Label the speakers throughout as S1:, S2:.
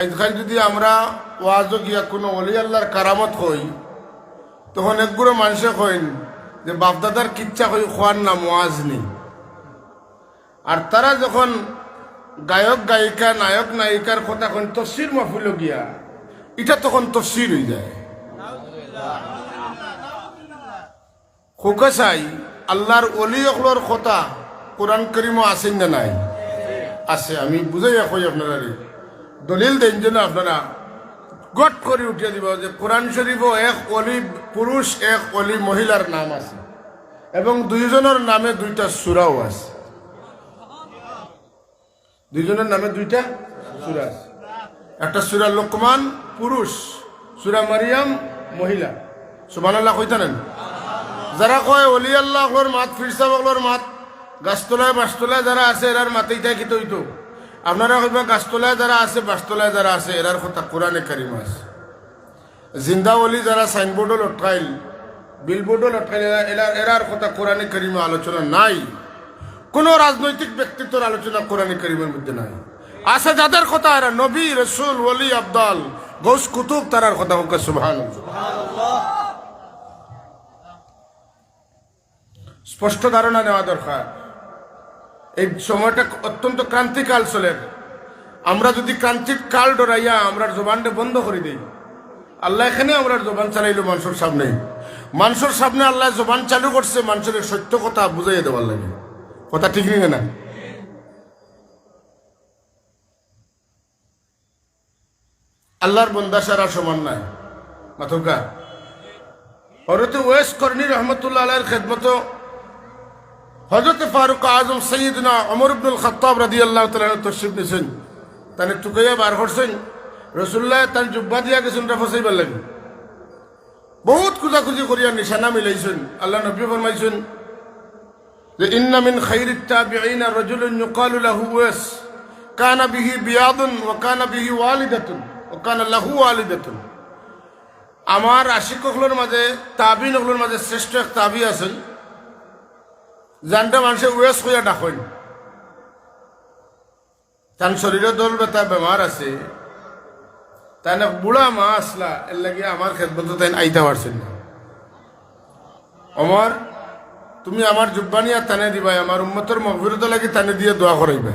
S1: আজকাল যদি আমরা ওয়াজও গিয়া কোনো অলি আল্লাহর কারামত হই তখন একগুলো মানুষে কইন যে বাপদাদার কিচ্ছা হই খোয়ার নাম ওয়াজ নেই। আর তারা যখন গায়ক গায়িকা নায়ক নায়িকার কথা কইন তফসির মাহফিল গিয়া এটা তখন তফসির হয়ে যায়। চাই আল্লাহর অলি অকলর কথা কোরআন করিমও আছেন না নাই? আছে। আমি বুঝাইয়া কই আপনারা দলিল দেন যেন আপনারা গট করে উঠিয়ে দিব যে কোরআন শরীফও এক অলি পুরুষ এক অলি মহিলার নাম আছে এবং দুইজনের নামে দুইটা সূরাও আছে। দুইজনের নামে দুইটা সূরা আছে। একটা সূরা লোকমান পুরুষ, সূরা মারিয়াম মহিলা। সুবহানাল্লাহ কইতানেন? যারা কয় অলি আল্লাহর মাত ফিরসাবগলর মাত গাছতলায় বাসতলায় যারা আছে এরার মাতেইটা কি তৈতো আপনারা কইবা গাছতলায় যারা আছে বাসতলায় যারা আছে এরার কথা কোরআনে কারিম আছে। জিন্দা অলি যারা সাইনবোর্ডও লটকাইল বিলবোর্ডও লটকাইল এরার কথা কোরআনে কারিমে আলোচনা নাই। কোন রাজনৈতিক ব্যক্তিত্বের আলোচনা কোরআনে কারিমের মধ্যে নাই। আছে যাদের কথা এরা নবী রসুল ওলি আবদাল গৌস কুতুব তারার কথা হোক সুবহানাল্লাহ। স্পষ্ট ধারণা নেওয়া দরকার। এই সময়টা অত্যন্ত ক্রান্তিকাল চলে। আমরা যদি ক্রান্তিক কাল ডরাইয়া আমরা জবানটা বন্ধ করে দিই, আল্লাহ এখানে আমরা জবান চালাইলো মানুষের সামনে। মানুষের সামনে আল্লাহ জবান চালু করছে মানুষের সত্য কথা বুঝাইয়া দেওয়ার লাগে। কথা ঠিক নেই না? আল্লাহর বন্দা সারা সমান নাই মাথুকা। হযরত ওয়াইস করনী রহমতুল্লাহ আলাইহির খেদমত হযরত ফারুক আজম সৈয়দনা ওমর ইবনুল খাত্তাব রাদিয়াল্লাহু তাআলা তশরিফ নিয়েছেন। তানে টুকাইয়া বার করছেন। রাসূলুল্লাহ তার জুব্বা দিয়া গেছেন ফসাইবার লাগে। বহুত খুঁজাখুঁজি করিয়া নিশানা মিলাইছেন। আল্লাহ নবী ফরমাইছেন যে ইন্না মিন খাইরিত তাবিঈনা রাজুলুন ইউকালু লাহু ওয়াইস কানা বিহি বিয়াদুন ওয়া কানা বিহি ওয়ালিদাতুন ওয়া কানা লাহু ওয়ালিদাতুন। আমার আশিকগুলোর মাঝে তাবিঈনগুলোর মাঝে শ্রেষ্ঠ এক তাবি আছেন জানটা মানুষে ওয়েস হইয়া ডাকেন। তার শরীরে দল ব্যথা বেমার আছে, তাই না বুড়া মা আসলা এর লাগে আমার খেদমত তাই আইতে পারছেন না। অমর তুমি আমার জুব্বানিয়া টানে দিবাই, আমার উম্মতের মাগফিরাত লাগি টানে দিয়ে দোয়া করাইবে।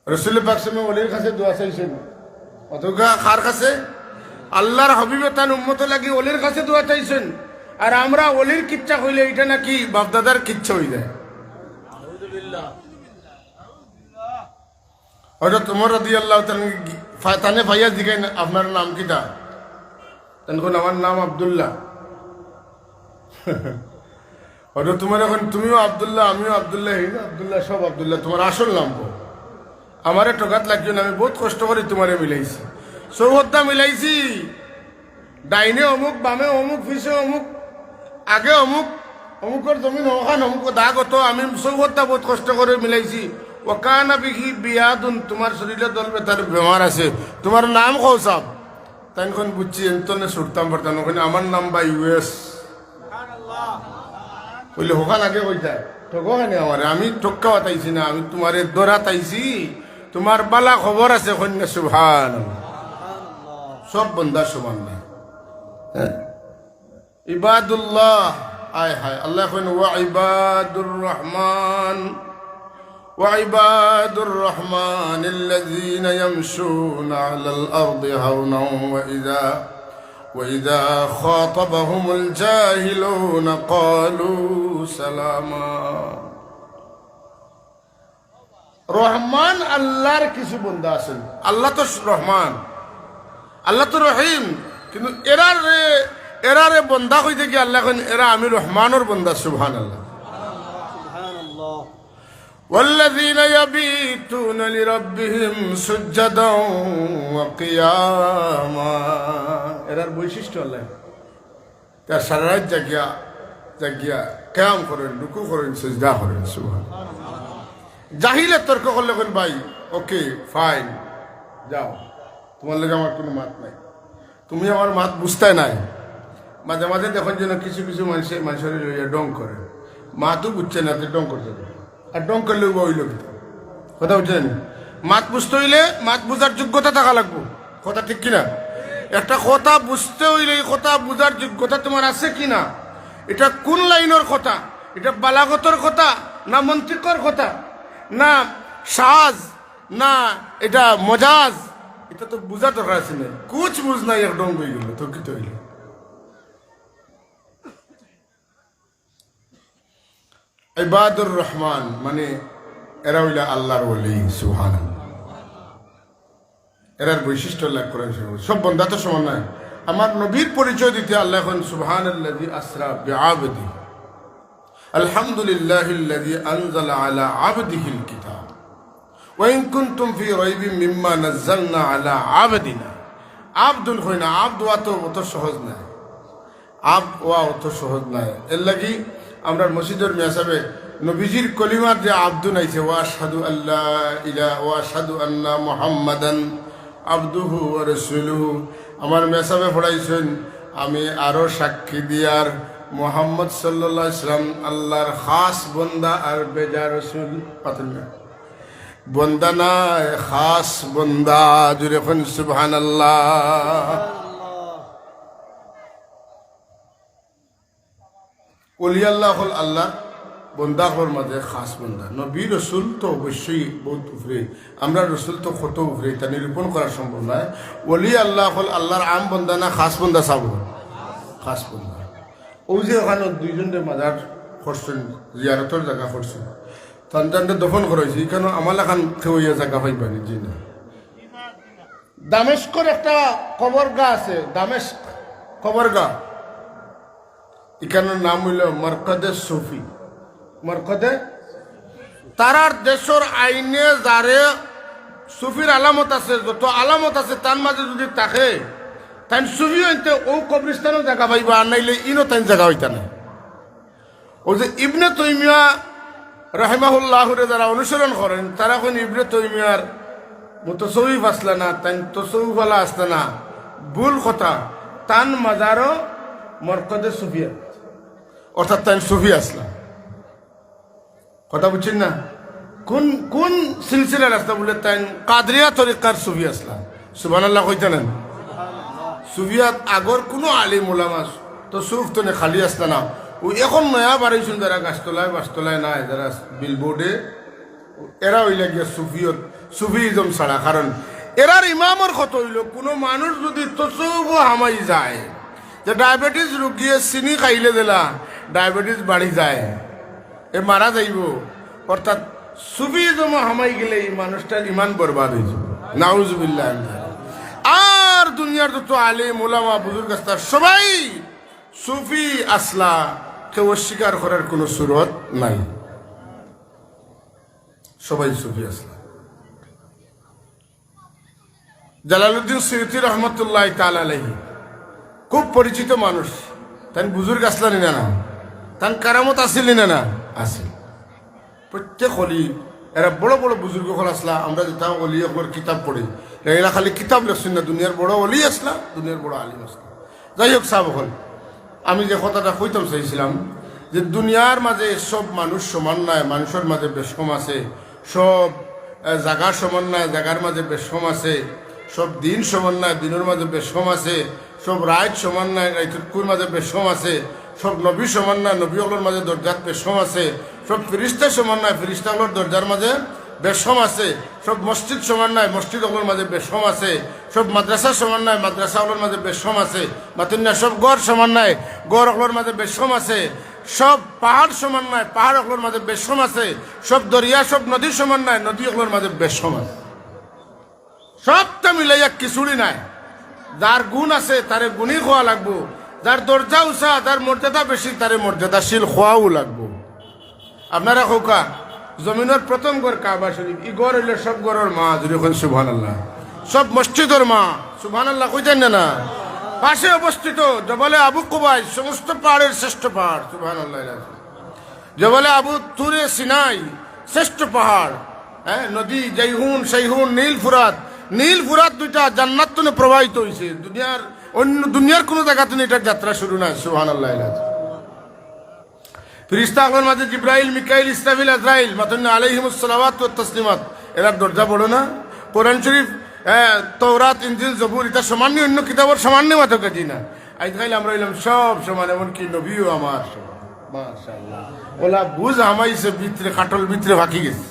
S1: রাসূল পাক সাল্লাল্লাহু আলাইহি ওয়াসাল্লাম কাছে দোয়া চাইছেন। অতগা কার কাছে? আল্লাহর হাবিবে তার উম্মতের লাগি ওলির কাছে দোয়া চাইছেন। আর আমরা ওলির কিচ্ছা হইলে এটা নাকি বাপদাদার কিচ্ছা হয়ে যায়। হযরত ওমর রাদিয়াল্লাহু তাআলা তানে ভাইয়া জিগাইন আপনার নাম কিটা? তখন আমার নাম আব্দুল্লাহ। হযরত ওমর এখন তুমিও আব্দুল্লাহ আমিও আব্দুল্লাহ, আব্দুল্লাহ সব আব্দুল্লাহ, তোমার আসল নাম কো? আমারে ঠকাত লাগছে না, আমি বহুত কষ্ট করে তোমারে মিলাইছি, সৌহদ্দা মিলাইছি। ডাইনে অমুক, বামে অমুক, পিছে অমুক, আগে অমুক, অমুকের জমিন ওখান অমুক দাগ হতো, আমি সৌহদ্দা বহুত কষ্ট করে মিলাইছি। ওকানা বিহি বিয়াদুন, তোমার শরীরে দল বেতার বেমার আছে, তোমার নাম কও সাব? তাই বুঝছি এমতনে ছুটতাম পারতাম। ওখানে আমার নাম বা ইউএস বললে ওখান আগে কইতায় ঠকানি আমার, আমি ঠক্কা বাতাইছি না, আমি তোমারে দরা তাইছি, তোমার বালা খবর আছে কন্যা। সুবহানাল্লাহ। সব বন্দা সমান না। ইবাদুল্লাহ আয় হায় আল্লাহ কইন ওয়া ইবাদুর রহমান ওয়া ইবাদুর রহমানিল্লাযীনা ইয়ামশুনা আলাল আরদি হাওনাও ওয়া ইযা খাতাবাহুমুল জাহিলুনা ক্বালু সালামা। রহমান আল্লাহর কিছু বান্দা আছেন। আল্লাহ তো রহমান, আল্লাহ তো রহিম, কিন্তু এরারে বন্দা কইতে কি আল্লাহ কইন এরা আমি রহমানের বন্দা। সুবহানাল্লাহ। والذين يبيتون لربهم سجدا وقياما। এরার বৈশিষ্ট্য আল্লাহ তার সারা রাত জাগিয়া কিয়াম করেন, রুকু করেন, সিজদা করেন। সুবহানাল্লাহ। জাহিলে তর্ক করলে কোন ভাই ওকে ফাইন যাও, তোমার লগে আমার কোনো মাত নাই, তুমি আমার মাত বুঝতে নাই। মাঝে মাঝে দেখুন যেন কিছু কিছু মানুষের লইয়া ডং করে, মাতও বুঝছে না ডং করতে, আর ডং করলেও বইল কথা বুঝছেন। মাত বুঝতে হইলে মাত বুঝার যোগ্যতা থাকা লাগবো। কথা ঠিক কিনা? একটা কথা বুঝতে হইলে এই কথা বুঝার যোগ্যতা তোমার আছে কিনা, এটা কোন লাইনের কথা, এটা বালাগতর কথা না মন্ত্রিকর কথা না সাজ না এটা মজাজ, এটা তো বুঝা দরকার আছে না। কুছ বুঝ নাই একদম হয়ে গেল তো কি হইল। ইবাদুর রহমান মানে এরা হইলা আল্লাহর ওলি। সুবহানাল্লাহ। এরার বৈশিষ্ট্য লাভ করেন সব বন্ধা তো সমান নয়। আমার নবীর পরিচয় দিতে আল্লাহ এখন সুবহানাল্লাযী আসরা বিআবদি আলহামদুলিল্লাহিল্লাযী আনজালা আলা আবদিহিল কিতাব ওয়া ইন কুনতুম ফি রাইবিন মিম্মা নাযালনা আলা আবদিনা। আব্দুল কইনা আব্দ ওয়া তো অত সহজ না, আব্দ ওয়া অত সহজ না। এর লাগি আমরা মসজিদের মেসাবে নবীজির কলিমার যে আব্দু নাইছে ওয়া আশহাদু আল্লা ইলাহা ওয়া আশহাদু আন্না মুহাম্মাদান আবদুহু ওয়া রাসূলুহু। আমার মেসাবে পড়াইছেন আমি আরো সাক্ষী দিয়ার মুহাম্মদ সাল্লাল্লাহু আলাইহি সাল্লাম আল্লাহর খাস বন্দা আর বেজা রাসূল। পাতেন না বন্দা না খাস বন্দা। জুড়ে কোন সুবহানাল্লাহ। ওলি আল্লাহ হল আল্লাহ বন্দা হল মাঝে খাস বন্দা। নবী রসুল তো অবশ্যই বহুত উপরে, আমরা রসুল তো কত উপরে, তা নিরূপণ করা সম্ভব নয়। ওলি আল্লাহ হল আল্লাহর আম বন্দা না খাস বন্দা? চাব খাস বন্দা। ওই যে ওখানে দুইজনের মাজার করছেন, জিয়ারতর জায়গা করছেন, সন্তানটা দফন করাইছে, এখানে আমার এখান খেয়ে জায়গা পাইবানি জি না। দামেস্কর একটা কবরগা আছে, দামেস্ক কবরগা, এখানের নাম হইল মরকদে সুফি। মরকদে তারার দেশের আইনে যারে সুফির আলামত আছে, যত আলামত আছে তার মাঝে যদি থাকে তাই সুফি হইতে ও কবরিস্তানও জায়গা পাইবা, আর নাইলে ইনও তাই জায়গা হইতা না। ও যে ইবনে তৈমিয়া রাহিমাহুল্লাহরে যারা অনুসরণ করেন তারা কোন ইবনে তৈমিয়ার মুতাসawwif আসলে না, তাই তসawwুফ ওয়ালা আসলে না, ভুল কথা। তান মাজারও মরকদে সুফিয়া, অর্থাৎ তাই সুফি আসলা। কথা বুঝছেন না? কোন কোন সিলসিলার আসলা বলে তাই কাদরিয়া তরিকার সুফি আসলা। সুবহানাল্লাহ কইতেন। সুফিয়াত আগর কোনো আলিম ওলামা তো সুফ তো খালি আসলা না। ও এখন নয়া বাড়াইছেন যারা গাছতলায় বাসতলায় নাই, যারা বিলবোর্ডে, এরা হইলে গিয়া সুফিয়ত সুফিজম ছাড়া। কারণ এরার ইমামর কত হইল কোনো মানুষ যদি তসুব হামাই যায়, যে ডায়াবেটিস রুগিয়ে চিনি খাইলে দিলা ডায়াবেটিস বাড়ি যায়, এ মারা যাইব। অর্থাৎ সুফিজম হামাই গেলে এই মানুষটার ইমান বরবাদ হয়ে যাবে। নাউজুবিল্লাহ। আর দুনিয়ার যত আলিম ওলামা বুজুর্গ সবাই সুফি আসলা, কেউ অস্বীকার করার কোন সুরত নাই, সবাই সুফি আসলা। জালালউদ্দিন সুয়ুতি রহমতুল্লাহ তাআলা আলাইহি খুব পরিচিত মানুষ। তাই বুজুর্গ আসলা নিনা না, তার কারামত আসিল না আসিল। প্রত্যেক অলি এরা বড় বড় বুজুর্গ হল আসলা। আমরা যেটা অলি একবার কিতাব পড়ি, এরা খালি কিতাব লেখছেন না, দুনিয়ার বড় অলি আসলা, দুনিয়ার বড় আলিম আসলা। যাই হোক সাহেব হল, আমি যে কথাটা কইতাম চাইছিলাম যে দুনিয়ার মাঝে সব মানুষ সমান নয়, মানুষের মাঝে বেশম আছে, সব জায়গার সমান নয়, জায়গার মাঝে বেশম আছে, সব দিন সমান নয়, দিনের মাঝে বেশম আছে, সব রাইত সমান নয়, রাইতুর মাঝে বেশম আছে, সব নবী সমান নয়, নবীগুলোর মাঝে দরজার বেশম আছে, সব ফিরিস্তা সমান নয়, ফিরিস্তাগুলোর দরজার মাঝে বেশম আছে, সব মসজিদ সমান নয়, মসজিদগুলোর মাঝে বেশম আছে, সব মাদ্রাসা সমান নয়, মাদ্রাসাগুলোর মাঝে বেশম আছে, মাতুন্না সব গড় সমান নয়, গড়গুলোর মাঝে বেশম আছে, সব পাহাড় সমান নয়, পাহাড়গুলোর মাঝে বেশম আছে, সব দরিয়া সব নদী সমান নয়, নদীগুলোর মাঝে বেশম আছে। সবটা মিলাইয়া কিছুড়ি নাই। যার গুণ আছে তারে গুণই খোয়া লাগবো, যার দরজা উঁচা, যার মর্যাদা বেশি তারে মর্যাদাশীল খোয়াও লাগবো। আপনারা খোকা জমিনের প্রথম গড় কাবা শরীফ, ই গড় হইলে সব গড়ের মা। যদি সুবহানাল্লাহ। সব মসজিদের মা। সুবহানাল্লাহ কইতেন না? পাশে অবস্থিত জবালে আবু কুবাইস, সমস্ত পাহাড়ের শ্রেষ্ঠ পাহাড়। সুবহানাল্লাহ। জবালে আবু তুরে সিনাই, শ্রেষ্ঠ পাহাড়। হ্যাঁ, নদী জাইহুন সাইহুন নীল ফুরাত, নীল ফুরাত দুইটা জান্নাত তুনে প্রবাহিত হয়েছে। দুনিয়ার অন্য দুনিয়ার কোনো জায়গা থেকে এটার যাত্রা শুরু নয়। সুবহানাল্লাহ। ফিরিস্তা আগর মাঝে জিব্রাইল, মিকাইল, ইসরাফিল, আজরাইল মাতুন্না আলাইহিমুস সালাওয়াতু ওয়াত তাসলিমাত, এরা দরজা বড় না? কোরআন শরীফ, তৌরাত, ইনজিল, জবুর এটা সমান নি অন্য কিতাবের সমান নি মাত্র কাজি না? আজ খাইলে আমরা হইলাম সব সমান, এমনকি নবীও আমার সমান। মাশাআল্লাহ, ওলা বুঝ হামাইছে ভিতরে, কাটল ভিতরে ফাঁকি গেছে।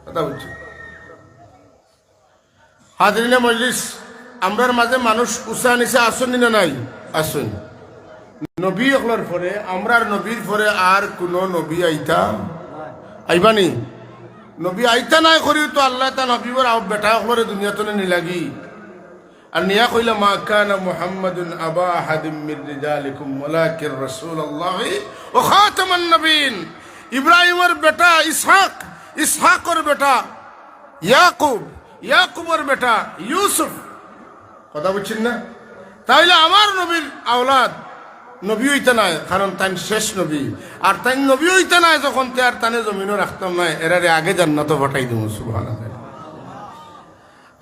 S1: কথা বুঝছি? হাজরিনে মজলিস, আমরার মাঝে মানুষ উষা নিচে আসুন না নাই? আসুন। নবী অকলার পরে, আমরার নবীর পরে আর কোন নবী আইতা আইবানি? নবী আইতা নাই করিও তো আল্লাহ তা নবীর বেটা অকলরে দুনিয়াতে নিলাগি আর নিয়া কইলা, মা কানা মুহাম্মাদুন আবা আহাদিম মির রিজালিকুম ওয়ালাকিন রাসূলুল্লাহি ওয়া খাতামান নবিয়্যিন। ইব্রাহিমের বেটা ইসহাক, ইসহাকের বেটা ইয়াকুব, ইয়াকুবের বেটা ইউসুফ। কথা বুঝছেন না? তাইলে আমার নবীর আওলাদ নবী হইতে নাই, কারণ তাই শেষ নবী। আর তাই নবী হইতে নাই যখন, তে আর তানে জমিনও রাখতাম নাই, এরারে আগে জান্নাত ফাটাই দিব। সুবহানাল্লাহ।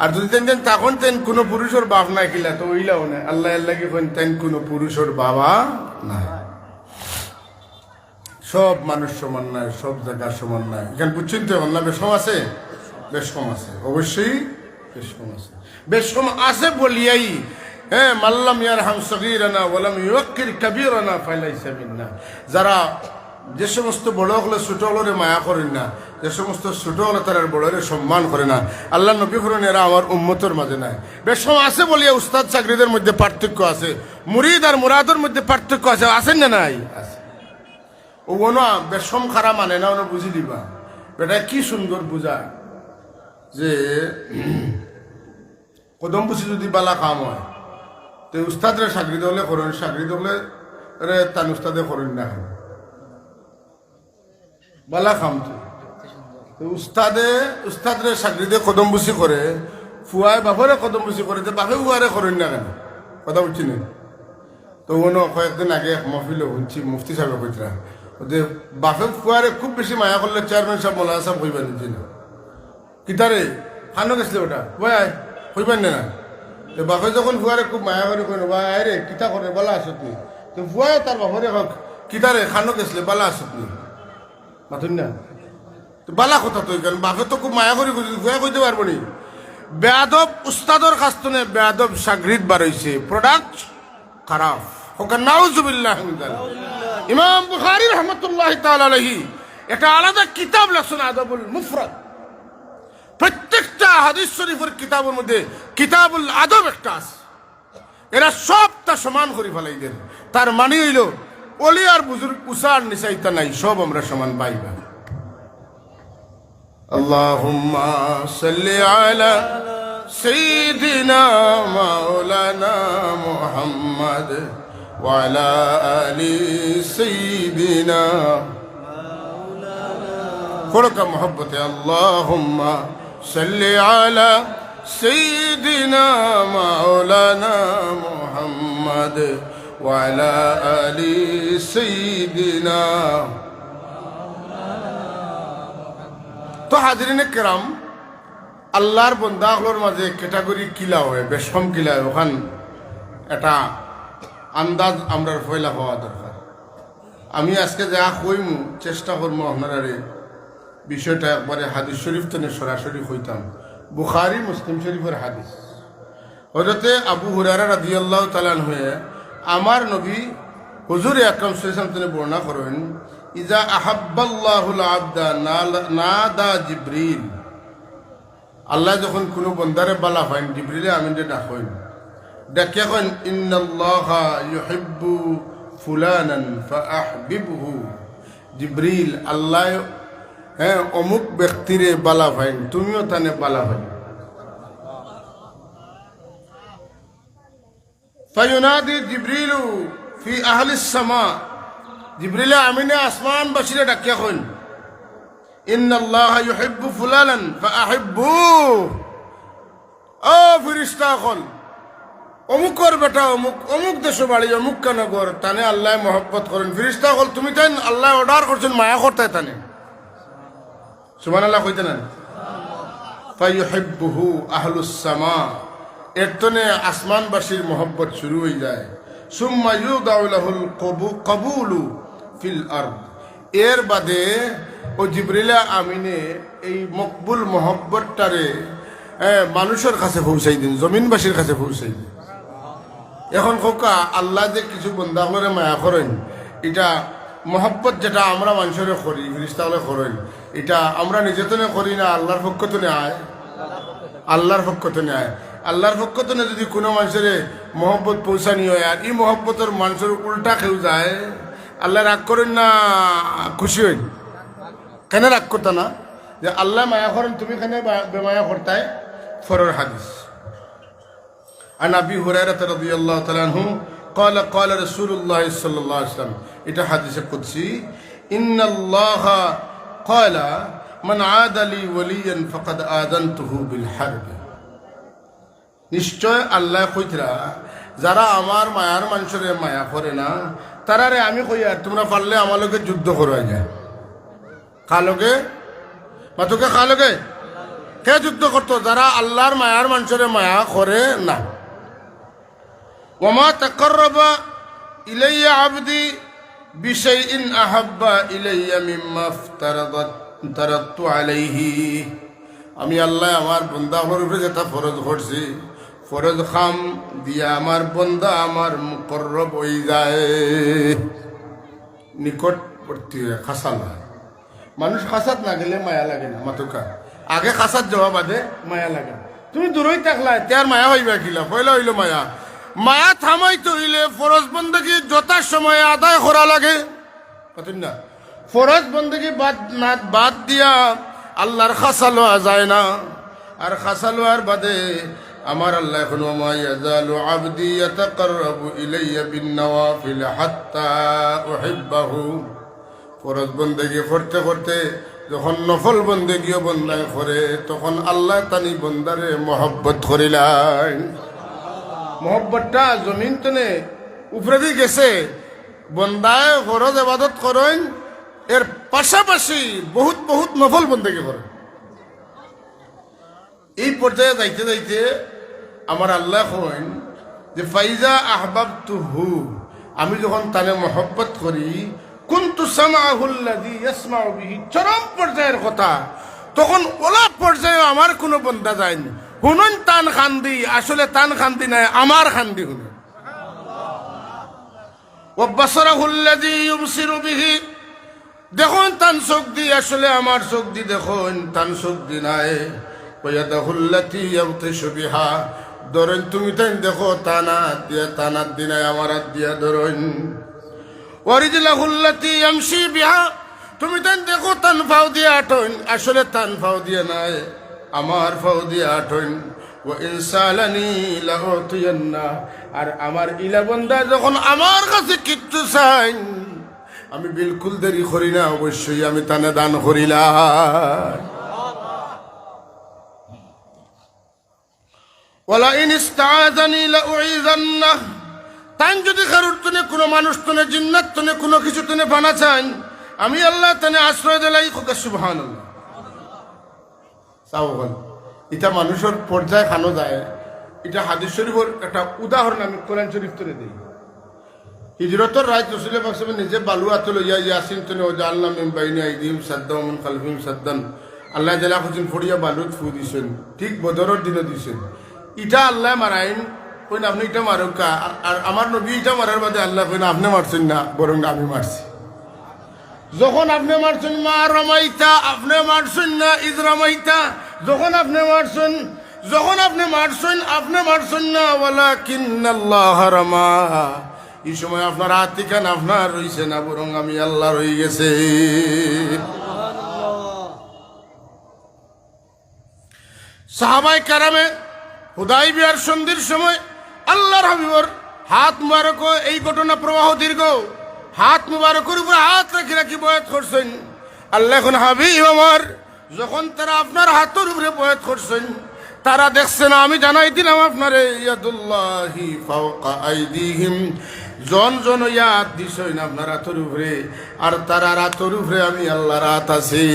S1: আর যদি তেন তখন তেন কোনো পুরুষের বাপ নাই কিলা তো ওইলাও না, আল্লাহ আল্লাহ কি তেন কোনো পুরুষের বাবা নাই। সব মানুষ সমান নাই, সব জায়গা সমান নাই। এখানে বুঝছেন তো? আল্লাহ বেশ কম আছে, বেশ কম আছে, অবশ্যই বেশ কম আছে। বেশ কম আছে বলিয়াই মাল্লাম ইয়ারহাম সগীরানা ওয়ালাম ইউক্কির কাবীরানা ফালাইসা মিন্না। যারা যে সমস্ত বড় হলে ছোট হলরে মায়া করেন না, যে সমস্ত ছোট হলে তারা বড়রে সম্মান করে না, আল্লাহ নবী করেন এরা আমার উম্মতের মাঝে নাই। বেশ কম আছে বলিয়া উস্তাদ চাকরিদের মধ্যে পার্থক্য আছে, মুরিদ আর মুরাদের মধ্যে পার্থক্য আছে। আছেন না নাই? আছে। ও না বেশম খারা মানে না, ওনা বুঝি দিবা। বেটা কি সুন্দর বুঝায় যে কদম বুঝি যদি বালা কাম হয় তো উস্তাদরে চাকরিদ হলে করেন, চাকরিদ হলে রে তান উস্তাদে করেন না, বালা কাম তো উস্তাদরে চাকরিদে কদম বুঝি করে, ফুয়ায় বাপরে কদম বুঝি করে, বাপে ফুয়ারে করেন না কেন? কথা বুঝছি না? তো ওনো কয়েকদিন আগে এক মহফিলে শুনছি, মুফতি সাহেব কইতরা যে বাপে ফুয়ারে খুব বেশি মায়া করলে চেয়ারম্যান সাহেব মোলা সাহেব হইবেন না। কিতারে খানো গেছিল ওটা ভাই হইবেন না? বাপে যখন ফুয়ারে খুব মায়া করে কইল, ভাই রে কিতা করে বালা আসত নি? তো ফুয়ায় তার বাপরে হোক কিতারে খানো গেছিল বালা আসত নি? মাথুন না তো বালা কথা তো, কারণ বাপে তো খুব মায়া করে ফুয়া কইতে পারবো নি। বেয়াদব উস্তাদর কাছ থেকে বেয়াদব সাগরিদ বার হইছে, প্রোডাক্ট খারাপ হোক। নাউজুবিল্লাহ। ইমাম বুখারী রাহমাতুল্লাহি তাআলা আলাইহি এটা আলাদা কিতাব লেখছেন, আদাবুল মুফরাদ। প্রত্যেকটা হাদিস শরীফের কিতাবের মধ্যে কিতাবুল আদব একটা আছে। এরা সবটা সমান করে ফেলাই দেন। তার মানে হইল ওলি আর বুজুর্গ উসার নিচাইতা নাই, সব আমরা সমান পাইবা। আল্লাহুম্মা সাল্লি আলা সাইয়্যিদিনা মাওলানা মুহাম্মদ ওয়া আলা আলি সাইয়্যিদিনা মাওলানা মুহাব্বতে। আল্লাহুম্মা সাল্লি আলা সাইয়্যিদিনা মাওলানা মুহাম্মদ ওয়া আলা আলি সাইয়্যিদিনা। তো হাজরিনে কেরাম, আল্লাহর বন্দাগুলোর মাঝে ক্যাটাগরি কিলা হয়, বেশম কিলা হয়, ওখান এটা আন্দাজ আমরার ফয়লা হওয়া দরকার। আমি আজকে যা কইমু চেষ্টা করবো আপনারা বিষয়টা একবারে হাদিস শরীফ থেকে সরাসরি হইতাম। বুখারী মুসলিম শরীফের হাদিস। হযরতে আবু হুরায়রা রাদিয়াল্লাহু তাআলা আনহু আমার নবী হুজুর আকরাম সাল্লাল্লাহু আলাইহি ওয়াসাল্লাম বর্ণনা করেন, ইজা আহাব্বাল্লাহুল আবদা নাদা জিবরিল। আল্লাহ যখন কোনো বন্দারে বালা হয়, জিবরিলে আমিনরে ডাকেন, ডাকিয়া কন ইন্নাল্লাহা ইউহিব্বু ফুলানান ফাআহবিবহু। জিবরিল আল্লাহ অমুক ব্যক্তিরে বালা ভাইন, তুমিও তানে বালা ভাই। ফায়ুনাদি জিবরিলু ফি আহলিস সামা। জিবরিল আমিনে আসমান বাসিরে ডাকিয়া কইন ইন্নাল্লাহা ইউহিব্বু ফুলানান ফাআহিব্বু। ও ফেরেশতা কল অমুকর বেটা অমুক অমুক দেশ বাড়ি অমুক কানগর, তানে আল্লাহ মহব্বত করেন। ফেরেশতা কল তুমি তাই আল্লাহ অর্ডার করছেন মায়া করতে তানে, সুবহানাল্লাহ কইতে না? ফায়ুহিব্বুহু আহলুস সামা। এর তনে আসমানবাসীর মহব্বত শুরু হয়ে যায়। সুম্মা ইউদাউ লাহুল কবুলু ফিল আরদ। এর বাদে ও জিবরিলা আমিনে এই মকবুল মহব্বতটারে মানুষের কাছে পৌঁছাই দিন, জমিনবাসীর কাছে পৌঁছাই দিন। এখন খোকা আল্লাহ যে কিছু বন্দাগুলোরে মায়া করেন, এটা মহব্বত যেটা আমরা মানুষের করি, ফিরিস্তাগুলো করেন, এটা আমরা নিজেতনে করি না, আল্লাহর পক্ষ তো নেয়, আল্লাহর পক্ষ তো নেয়। আল্লাহর পক্ষ তো যদি কোনো মানুষের মহব্বত পৌঁছানি হয় আর এই মহব্বতের মানুষের উল্টা খেউ যায়, আল্লাহ রাগ করেন না খুশি হইন? কেন রাগ করতা না? যে আল্লাহ মায়া করেন, তুমি কেন বেমায়া করতায়? ফরর হাদিস عن أبي هريرة رضي الله تعالى عنه قال قال رسول الله صلى الله عليه وسلم এটা হাদিসে কুদসি إن الله قال من عاد لي وليا فقد آذنته بالحرب নিশ্চয় আল্লাহ কইতরা যারা আমার মায়ার মানুষের মায়া করে না তারারে আমি কই আর তোমরা পারলে আমার লগে যুদ্ধ করো যায়। কালকে মাতুকে কালকে কে যুদ্ধ করতো? যারা আল্লাহর মায়ার মানুষের মায়া করে না। وما تقرب إلي عبدي بشيء أحب إلي مما افترضت عليه আমি আল্লাহ আমার বন্দার উপরে যেটা ফরজ করছি, ফরজ খাম দিয়া আমার বন্দা আমার মুকররব হয়ে যায়, নিকটবর্তী খাসাল হয়। মানুষ খাসাত না গেলে মায়া লাগে না মাতুকা, আগে খাসাত যাওয়া বাদে মায়া লাগে। তুমি দূরই থাকলা তার মায়া হইবা কিলা? পয়লা হইল মায়া। মায়া থামাইতে হইলে ফরজ বন্দেগী যথা সময়ে আদায় করা লাগে, না? ফরজ বন্দেগী বাদ দিয়া আল্লাহর খাসা লওয়া যায় না। আর খাসা লওয়ার বাদে আমার আল্লাহ এখন ওমা ইয়াজালু আবদি ইয়াতাকাররাবু ইলাইয়া বিন-নওয়াফিল হাত্তা উহিব্বাহু। ফরজ বন্দেগী করতে করতে যখন নফল বন্দেগীও বন্দায় করে, তখন আল্লাহ তানি বন্দারে মহব্বত করিলেন। মহব্বতটা জমিন তনে উপরে দিয়ে গেছে। বন্দায় ফরজ ইবাদত করেন, এর পাশাপাশি বহুত বহুত নফল বন্দেগী করেন। এই পর্যায়ে যাইতে যাইতে আমার আল্লাহ কইন যে ফাইজা আহবাবতুহু, আমি যখন তারে মহব্বত করি, কুনতু সামাহুল্লাযী ইয়াসমাউ বিহি, চরম পর্যায়ের কথা। তখন ওলা পর্যায়ে আমার কোনো বন্দা যায়নি। হুনুন তান খান্দি, আসলে তান খান্দি নাই, আমার খান্দি হুনুন। ওয়া বাসারাহুল্লাযী ইউবসিরু বিহি, দেখুন তান চোখ দি, আসলে আমার চোখ দি দেখুন, তান চোখ দি নাই। ওয়া ইয়াদাহুল্লাতী ইয়াবতিশু বিহা, ধরেন তুমি তাই দেখো তানা দিয়া, তানাত দিনাই আমার হাত দিয়া ধরেন। ওয়া রিজলাহুল্লাতী ইয়ামশি বিহা, তুমি তাই দেখো তান ফাও দিয়া আটন, আসলে তান ফাও দিয়া নাই, আমার ফাও দিয়া আটন। ও ইনসালানি লাউতিয়ান্না, আর আমার ইলা বন্দা যখন আমার কাছে কিচ্ছু চাই, আমি বিলকুল দেরি করি না, অবশ্যই আমি তানে দান করিলাম। ওয়ালা ইন ইস্তাআযানি লাউইযান্না, তাই যদি কারোর তনে কোনো মানুষ তনে জিন্নাত তনে কোনো কিছু তনে বানা চান, আমি আল্লাহ তানে আশ্রয় দিলাই। সুবহানাল্লাহ। চাওগল এটা মানুষের পর্যায়ে খানো যায়। এটা হাদিস শরীফের একটা উদাহরণ আমি কোরআন শরীফ তুলে দিই। হিজরতের রায় রাসূল পাক সাল্লাল্লাহু নিজে বালু আত লইয়া ইয়াসিন তনে ও জাআলনা মিন বাইনি আইদিহিম সাদ্দাম মিন খালফিহিম সাদ্দান, আল্লাহ জালা খুশিন ফড়িয়া বালুত ফু দিছেন, ঠিক বদরের দিনে দিছেন। ইটা আল্লাহ মারাইন, কইন আপনি এটা মারুকা, আর আমার নবী এটা মারার বাদে আল্লাহ কইন আপনি মারছেন না, বরং আমি মারছি। যখন আপনি মারছেন মা রমাইতা, আপনি মারছেন না ইদ রমাইতা, যখন আপনি মারছেন, যখন আপনি মারছেন, আপনি মারছেন না, ওয়ালাকিন্নাল্লাহ রামা, এই সময় আপনার হাত থেকে আপনার রইছে না, বরং আমি আল্লাহ রই গেছে। সাহাবায়ে কেরামে হুদাইবিয়ার সন্ধির সময় আল্লাহর হাবিবর হাত মুবারক, এই ঘটনা প্রবাহ দীর্ঘ, হাত মুবারকের উপর হাত রাখি রাখি বয়াত করছেন। আল্লাহ এখন হাবিব আমার, যখন তারা আপনার হাতের উপরে বয়াত করছেন, তারা দেখছে না, আমি জানাই দিলাম আপনারে, ইয়াদুল্লাহি ফাওকা আইদিহিম, জন জন ইয়াদ দিছেন আপনার হাতের উপরে, আর তারা হাতের উপরে আমি আল্লাহর হাত আছি।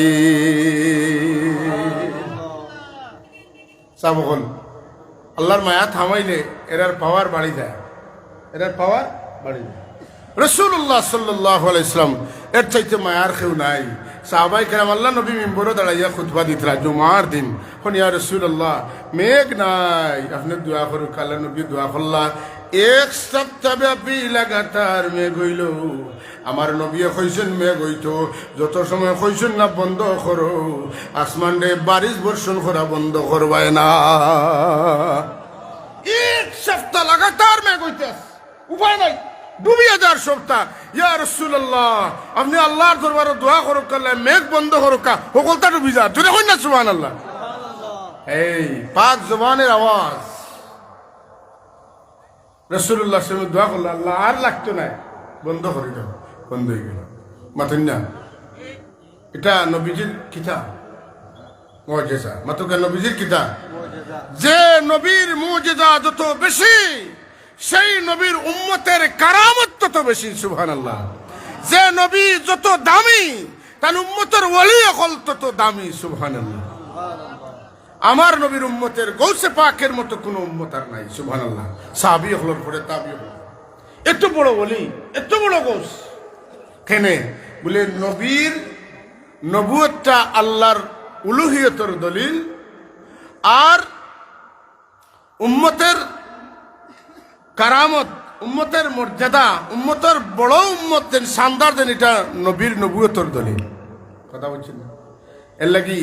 S1: সাবগল আল্লাহর মায়া থামাইলে এরার পাওয়ার বাড়ি যায়, এরার পাওয়ার বাড়ি যায়। রাসূলুল্লাহ সাল্লাল্লাহু আলাইহি সাল্লাম এর চাইতে মায়ার কেউ নাই। সাহাবাই কেরাম আল্লাহ নবী মিম্বরে দাঁড়াইয়া খুতবা দিতরা জুমার দিন, হন ইয়া রাসূলুল্লাহ মেঘ নাই, আপনি দোয়া করুক। আল্লাহ নবী দোয়া করলা, এক সপ্তাহ ব্যাপী লাগাতার মেঘ হইল। আমার নবী কইছেন মেঘ হইতো, যত সময় কইছেন না বন্ধ করো, আসমান রে বারিশ বর্ষণ করা বন্ধ করবায় না। এক সপ্তাহ লাগাতার মেঘ হইতেছে, উপায় নাই, ডুবিয়ে যার সপ্তাহ। ইয়া রাসূলুল্লাহ আপনি আল্লাহর দরবারে দোয়া করুক, করলে মেঘ বন্ধ করুক, সকলটা ডুবি যা। যদি কই না সুবহানাল্লাহ, এই পাক জবানের আওয়াজ। রাসূলুল্লাহ সাল্লাল্লাহু দোয়া করলে আল্লাহ আর লাগতো না, বন্ধ করে দাও, বন্ধ হয়ে গেল। মাতেন না, এটা নবীজির কিতাব মুজিজা, মাতুকা নবীজির কিতাব। যে নবীর মুজিজা যত বেশি, সেই নবীর উম্মতের কারামত তত বেশি। সুবহানাল্লাহ। যে নবী যত দামি, তার উম্মতের ওলি অকল তত দামি। সুবহানাল্লাহ। আমার নবীর উম্মতের গৌসে পাকের মতো কোনো উম্মত আর নাই। সুবহানাল্লাহ। সাহাবী হলোর পরে তাবি হল, এত বড় ওলি, এত বড় গৌস কেনে বলে? নবীর নবুয়তটা আল্লাহর উলুহিয়তের দলিল, আর উম্মতের কারামত, উম্মতের মর্যাদা, উম্মতের বড় উম্মত দেন, শানদার দেন, এটা নবীর নবুয়তের দলিল। কথা বলছেন না? এর লাগি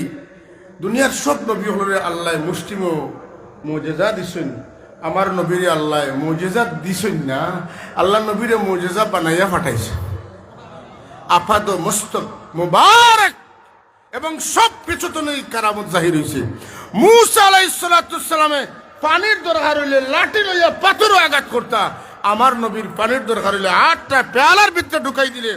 S1: দুনিয়ার সব নবী হলরে আল্লাহ মুষ্টিম মুজিজা দিছেন, আমার নবীরে আল্লাহ মুজিজা দিছেন না, আল্লাহ নবীরে মুজিজা বানাইয়া পাঠাইছে। আফাদ মস্তক মুবারক, এবং সব কিছু তো নেই কারামত জাহির হয়েছে। মুসা আলাইহিস সালাতু সালামে পানির দরকার হইলে লাঠি লইয়া পাথরও আঘাত করতা, আমার নবীর পানির দরকার হইলে 8টা পেয়ালার ভিতরে ঢুকাই দিলে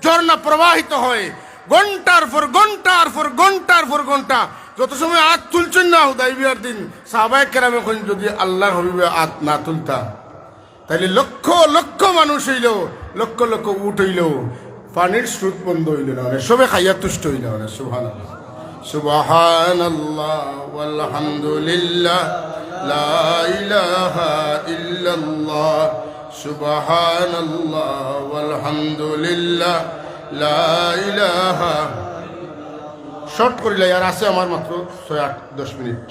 S1: ঝর্ণা প্রবাহিত হয় ঘন্টার পর ঘন্টার পর ঘন্টার পর ঘন্টা। যত সময় হাত তুলছেন না হুদাইবিয়ার দিন, সাহাবায়ে কেরাম এখন যদি আল্লাহর হবিবে হাত না তুলতা, তাইলে লক্ষ লক্ষ মানুষ হইল, লক্ষ লক্ষ উট হইল, পানির স্রোত বন্ধ হইল না, সবে খাইয়া তুষ্ট হইল না। সুবহানাল্লাহ, সুবহানাল্লাহ ওয়ালহামদুলিল্লাহ, লা ইলাহা ইল্লাল্লাহ, সুবহানাল্লাহ ওয়ালহামদুলিল্লাহ, লা ইলাহা। শর্ট করিলে আর আছে আমার মাত্র 6-8-10 মিনিট।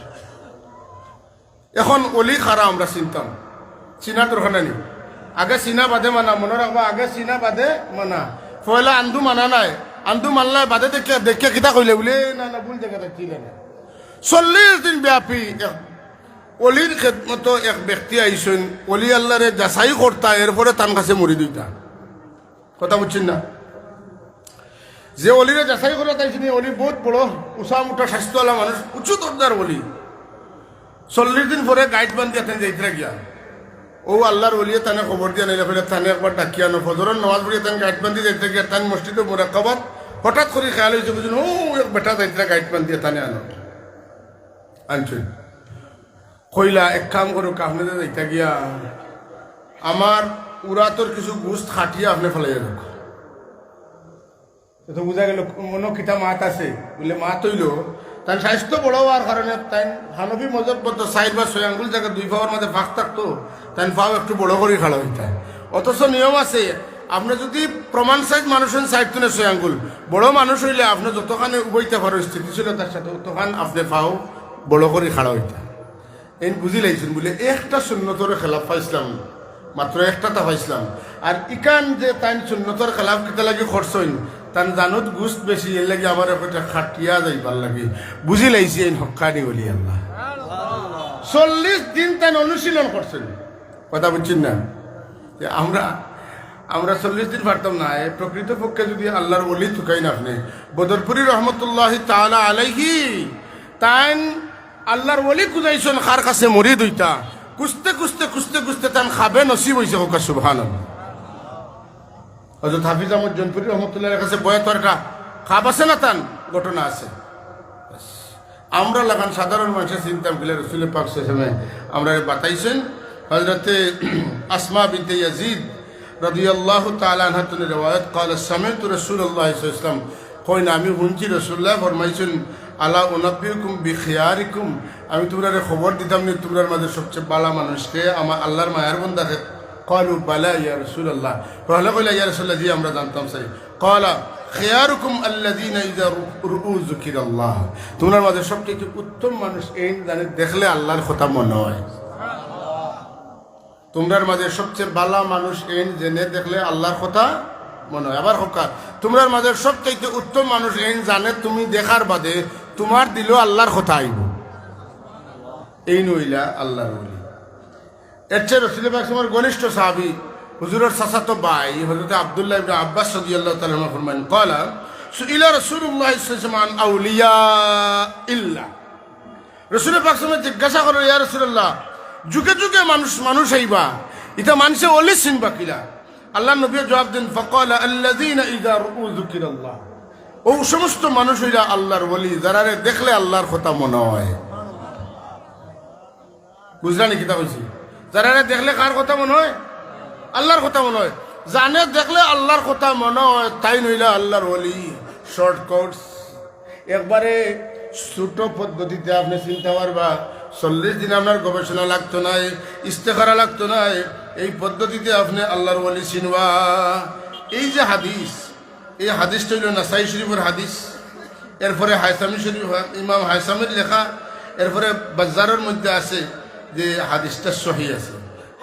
S1: এখন অলি খারা আমরা চিনতাম, চিনা দরকার নেই। আগে চিনা বাদে মানা, মনে রাখবা, আগে চিনা বাদে মানা। পয়লা আন্দু মানা নাই, আন্দু মানলে বাদে দেখে দেখে কিতা কইলে বলে না না ভুল জায়গাটা ছিলেন। 40 দিন ব্যাপী অলির খেদমতো এক ব্যক্তি আইসেন, অলি আল্লাহরে যাচাই করতা, এরপরে তার কাছে মরি দিতা। কথা বুঝছেন না? যে অলিরে যাচাই করে তাইছেন, অলি বহুত বড় উঁচা মোটা স্বাস্থ্যওয়ালা মানুষ, উঁচু দরদার অলি। 40 দিন পরে গাইড বান্ধিয়া তেন যাইতে গিয়া ও আল্লাহর অলিয়ে তানে খবর দিয়া নাইলে ফেলে তানে একবার ডাকিয়া নো ফজরের নামাজ পড়িয়া তান গাইড বান্ধি যাইতে গিয়া তান মসজিদে মোরাক্কাবাত হঠাৎ করে খেয়াল হয়েছে, বুঝুন ও এক বেটা যাইতে গাইড বান্ধিয়া তানে আনছেন। কইলা এক কাম করুক, আপনাদের যাইতে গিয়া আমার উড়াতর কিছু গুস্ত খাটিয়া আপনি ফেলাইয়া রাখ। তো বুঝা গেল মনে কিতা মাত আছে বলে মাত হইল। তাই স্বাস্থ্য বড় হওয়ার কারণে তাই হানফি মজব বলতো 4 বা 6 আঙ্গুল জায়গা 2 পাওয়ার মধ্যে ফাঁক থাকতো, তাই পাও একটু বড় করে খাড়া হইতা। অথচ নিয়ম আছে, আপনি যদি প্রমাণ সাইজ মানুষ হন 4 থেকে 6 আঙ্গুল, বড় মানুষ হইলে আপনি যতখানে উবইতে পারো স্থিতিশীলতার সাথে, ততখান আপনি পাও বড় করে খাড়া হইতা। এই বুঝি লাইছেন বলে একটা সুন্নতর খেলাফ পাইছিলাম, মাত্র একটা তা পাইছিলাম। আর ইকান যে তাই সুন্নতর খেলাফ কিতা লাগে খরচ হইন, তান জানুত গুস্ত বেশি, এর লাগে আমার একটা খাটিয়া যাইবার লাগে। বুঝি লাইছি এই হক্কানি বলি আল্লাহ 40 দিন তাই অনুশীলন করছেন। কথা বুঝছেন না? আমরা 40 দিন পারতাম না। প্রকৃত পক্ষে যদি আল্লাহর ওলি থুকাই না আপনি, বদরপুরি রহমতুল্লাহ তাআলা আলাইহি তাই আল্লাহর ওলি কুজাইছেন খার কাছে মরি দুইটা, কুস্তে কুস্তে কুস্তে কুস্তে তান খাবে নসিব হয়েছে। হোক সুবহানাল্লাহ। হযরত হাফিজ আহমদ জনপুরি রহমতুল্লাহর কাছে বয়াতের একটা খাব আছে না, তান ঘটনা আছে। আমরা লাগান সাধারণ মানুষের চিন্তা গেলে রসুল পাক সাল্লাল্লাহু আমরা বাতাইছেন। হযরতে আসমা বিনতে ইয়াজিদ রাদিয়াল্লাহু তাআলা আনহা থেকে রওয়ায়াত قال سمعت رسول الله صلى الله عليه وسلم কইনা আমি শুনছি রাসূলুল্লাহ ফরমাইছেন আলা উনাব্বিউকুম বিখিয়ারিকুম, আমি তোমরা খবর দিতাম নি তোমরার মাঝে সবচেয়ে ভালো মানুষকে, আমার আল্লাহর মায়ের বান্দাকে قالوا بلى يا رسول الله قال يا رسول الله জি আমরা জানতাম স্যার قال خياركم الذين اذا رؤوا ذكر الله তোমার মাঝে সবচেয়ে উত্তম মানুষ এই জানে দেখলে আল্লাহর কথা মনে হয় তোমার মাঝে সবচেয়ে ভালো মানুষ এই জেনে দেখলে আল্লাহর কথা মনে হয় আবার হোক তোমার মাঝে সবচেয়ে উত্তম মানুষ এই জানে তুমি দেখার বাদে তোমার দিলেও আল্লাহর কথা আইব এই নইলা আল্লাহর ওলি এর চেয়ে রাসূল পাক আমার ঘনিষ্ঠ সাহাবী হুজুরের চাচাতো ভাই হযরত আব্দুল্লাহ ইবনে আব্বাস রাদিয়াল্লাহু তাআলা আনহু ফরমান قال سئل رسول الله صلى الله عليه وسلم عن اولياء الا রাসূল পাক জিজ্ঞাসা করলেন ইয়া রাসূলুল্লাহ যুগে যুগে মানুষ আইবা এটা মানুষে ওলি চিনবা কিলা আল্লাহ নবী জবাব দেন فقال الذين اذا رؤوا ذكر الله ও সমস্ত মানুষ হইলা আল্লাহর ওলি যারা দেখলে আল্লাহর কথা মনে হয় বুঝলানি কিতা কইছি যারা দেখলে কার কথা মনে হয় আল্লাহর কথা মনে হয় জানে দেখলে আল্লাহর কথা মনে হয় তাই নইলা আল্লাহর ওলি শর্টকাটস একবারে ছোট পদ্ধতিতে আপনি চিন্তা পারবা 40 দিন আপনার গবেষণা লাগতো না ইস্তেখারা লাগতো না এই পদ্ধতিতে আপনি আল্লাহর ওলি চিনবা এই যে হাদিস এই হাদিসটা হইল নাসাই শরীফের হাদিস এরপরে হায়সামি শরীফ ইমাম হায়সামির লেখা এরপরে বাজারের মধ্যে আছে যে হাদিসটা সহি আছে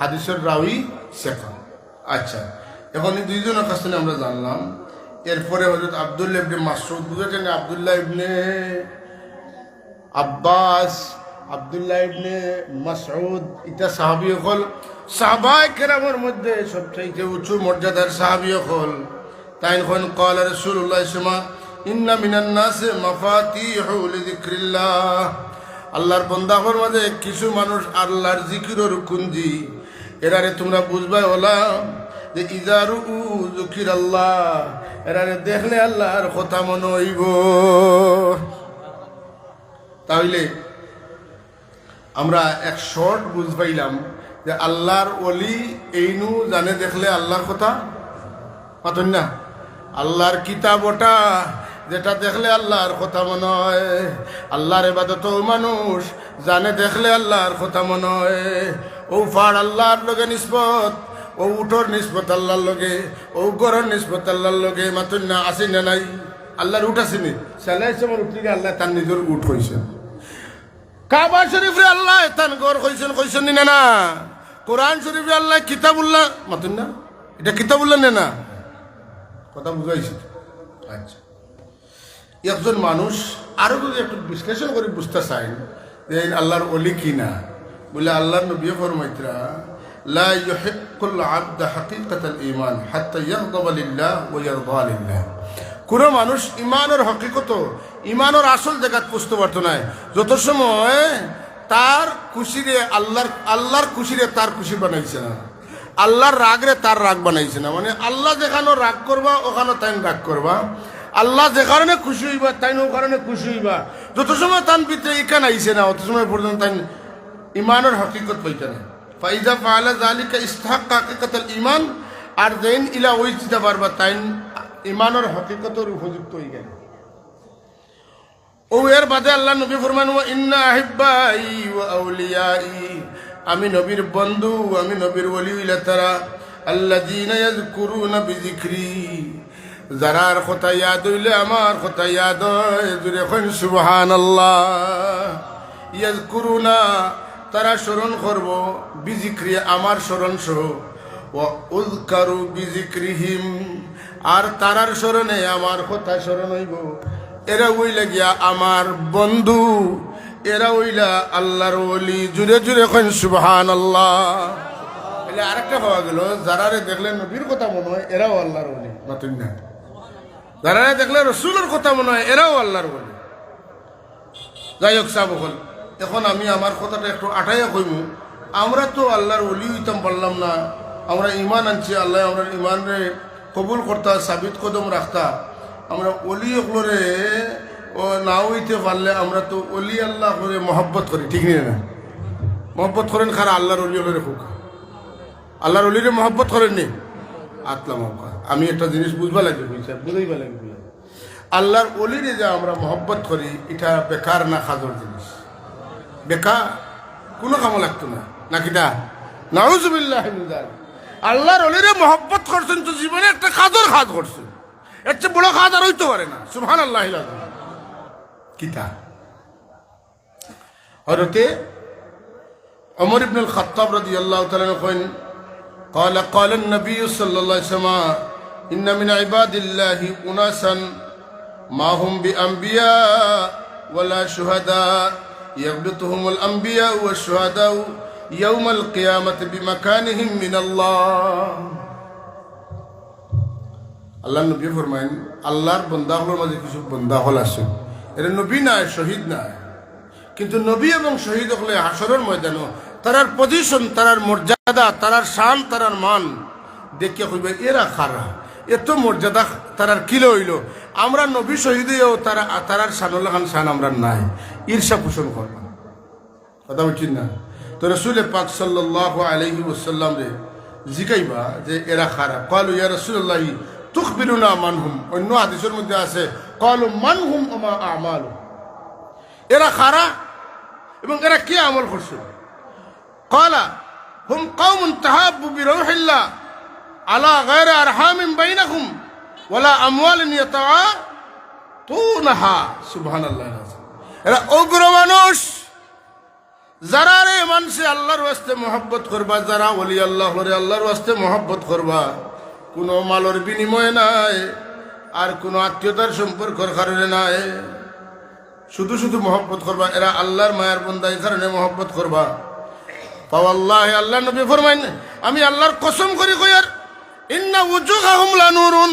S1: হাদিসের রাউই শেখা আচ্ছা এখন এই দুইজনের কাছে আমরা জানলাম এরপরে হযরত আব্দুল্লাহ ইবনে মাসউদ বুঝেছেন আব্দুল্লাহ ইবনে আব্বাস আব্দুল্লাহ ইবনে মাসউদ এটা সাহাবী হল সাহাবায়ে কেরামের মধ্যে সবচেয়ে উঁচু মর্যাদার সাহাবী হল তাই যখন قال رسول الله صلى الله عليه وسلم ان من الناس مفاتيح لذكر আল্লাহর বান্দাদের মাঝে কিছু মানুষ আল্লাহর জিকিরের কুঞ্জি এরারে তোমরা বুঝবা ওলা যে ইজারু যুকিরাল্লাহ এরারে দেখলে আল্লাহর কথা মনে হইব তাহলে আমরা এক শর্ট বুঝ পাইলাম যে আল্লাহর ওলি এইনু জানে দেখলে আল্লাহর কথা পাতন না আল্লাহর কিতাব ওটা যেটা দেখলে আল্লাহর কথা মনে হয় আল্লাহর ইবাদত মানুষ জানে দেখলে আল্লাহর কথা মনে হয় ও ফাড় আল্লাহর লগে নিসবত ও উঠোর নিসবত আল্লাহর লগে ও গরর নিসবত আল্লাহর লগে মাতুন না আসি না নাই আল্লাহর উঠ আসেনি সালাই সময় উঠলি আল্লাহ তার নিজের উঠ হয়েছেন কাবা শরীফে আল্লাহ তার গড় কইছেন না না কোরআন শরীফে আল্লাহ কিতাবুল্লাহ মাতুন না এটা কিতাবুল্লাহ না কথা বুঝাইছি আচ্ছা একজন মানুষ আরো যদি একটু বিশ্লেষণ করে বুঝতে চাই যে আল্লাহর ওলি কিনা বলে আল্লাহর নবী ফরমাইতরা লা ইউহিব্বুল আবদ হাকিকাতাল ঈমান হাত্তা ইয়াগদাবা লিল্লাহ ওয়া ইয়ারদা লিল্লাহ কোন মানুষ ঈমানের হকিকত ঈমানের আসল জায়গা বুঝতে পারতো না যত সময় তার খুশিরে আল্লাহর খুশিরে তার খুশি বানাইছে না আল্লাহর রাগরে তার রাগ বানাইছে না মানে আল্লাহ যেখানে রাগ করবা ওখানে তাই রাগ করবা আল্লাহ যে কারণে খুশি হইবা তাই ও কারণে খুশি হইবা যত সময় তান ভিতরে ইকান আইছে না অত সময় পর্যন্ত তাই ইমানের হকিকত পাইতে না ফাইজা ফাআলা যালিকা ইস্তাহাক্কা হাকিকাতাল ঈমান আর দেন ইলা ওই চিন্তা পারবা তাই ইমানের হকিকতের উপযুক্ত হই গেল ও এর বাদে আল্লাহ নবী ফরমান ওয়া ইন্না আহিব্বাই ওয়া আউলিয়াই আমি নবীর বন্ধু আমি নবীর ওলি হইলা তারা আল্লাযীনা ইয়াযকুরুনা বিযিকরি যারার কথা ইয়াদ হইলে আমার কথা ইয়াদ হয় জুড়ে কইন সুবহানাল্লাহ ইয়াযকুরুনা তারা স্মরণ করব বিজিক্রি আমার স্মরণ সহ ওয়া উযকারু বিজিক্রিহিম আর তারার স্মরণে আমার কথা স্মরণ হইব এরা হইলা গিয়া আমার বন্ধু এরা হইলা আল্লাহর ওলি জুড়ে জুড়ে কইন সুবহানাল্লাহ এলে আরেকটা পাওয়া গেল যারারে দেখলে নবীর কথা মনে হয় এরাও আল্লাহর ওলি নতুন না যারা দেখলে রসুলের কথা মনে হয় এরাও আল্লাহর বলে যাই হোক সাহেব হল এখন আমি আমার কথাটা একটু আটাইয়া কইমু আমরা তো আল্লাহর ওলি হইতাম পারলাম না আমরা ইমান আনছি আল্লাহ আমরা ইমানরে কবুল করতা সাবিত কদম রাখতা আমরা ওলি ওগুলোরে ও না হইতে পারলে আমরা তো ওলি আল্লাহ করে মহব্বত করি ঠিক না মহব্বত করেন খারা আল্লাহর ওলি হলে রেখুক আল্লাহর ওলিরে মহব্বত করেননি আতলা মহব্বত আমি একটা জিনিস বুঝবা লাগবে বুঝাইবা লাগবে আল্লাহর ওলিরে যে আমরা মহব্বত করি এটা বেকার না খাজর জিনিস বেকার কোনো কামো লাগতো না নাকিটা নাউজুবিল্লাহ মিন যালিক আল্লাহর অলিরে মহব্বত করছেন তো জীবনে একটা কাজর কাজ করছেন, এর চেয়ে বড় কাজ আর হইতে পারে না। সুবহানাল্লাহ। কিতা হযরতে ওমর ইবনে আল খাত্তাব রাদিয়াল্লাহু তাআলা কইন قال النبي صلى الله عليه وسلم إن من عباد الله أناسا ما هم بأنبياء ولا شهداء يغبطهم الأنبياء والشهداء يوم القيامة بمكانهم من الله. আল্লাহ নবী ফরমাইন আল্লাহর বান্দাগুলোর মাঝে কিছু বান্দা হল আছে, এরা নবী নাই, শহীদ নাই, কিন্তু নবী এবং শহীদ হলে হাসরের ময়দানে তারার পজিশন, তারার মর্যাদা, তারার শান, তারার মান দেখে কইবে এরা খারা, এত মর্যাদা তারার কিলো হইল। আমরা নবী শহীদেও তারার শানুল্লাহ খান শান আমরা নাই, ঈর্ষা পোষণ করব কথা বলছি না। তো রাসূল পাক সাল্লাল্লাহু আলাইহি ওয়াসাল্লাম রে জিগাইবা যে এরা খারা, ক্বালু ইয়া রাসূলুল্লাহ তুখবিরুনা মানহুম। অন্য হাদিসের মধ্যে আছে ক্বালু মানহুম ওয়া মা আমালু, এরা খারা এবং এরা কি আমল করছে। ক্বালা হুম কওমুন তাহাব্বু বিরূহিল্লাহ আলা গায়রি আরহামিন বাইনাহুম ওয়ালা আমওয়ালিন ইয়াতাআতুনাহা। সুবহানাল্লাহ। এরা উগ্র মানুষ, যারা রে মানুষে আল্লাহর ওয়াস্তে মহব্বত করবা, যারা ওলি আল্লাহ রে আল্লাহর ওয়াস্তে মহব্বত করবা, কোনো মালের বিনিময়ে নাই আর কোনো আত্মীয়তার সম্পর্কের কারণে নাই, শুধু শুধু মহব্বত করবা। এরা আল্লাহর মায়ার বান্দা, এই কারণে মহব্বত করবা। ফাওয়াল্লাহি, আল্লাহ নবী ফরমাইন আমি আল্লাহর কসম করি কইয়ার ইন্না উজুহাহুম লানুরুন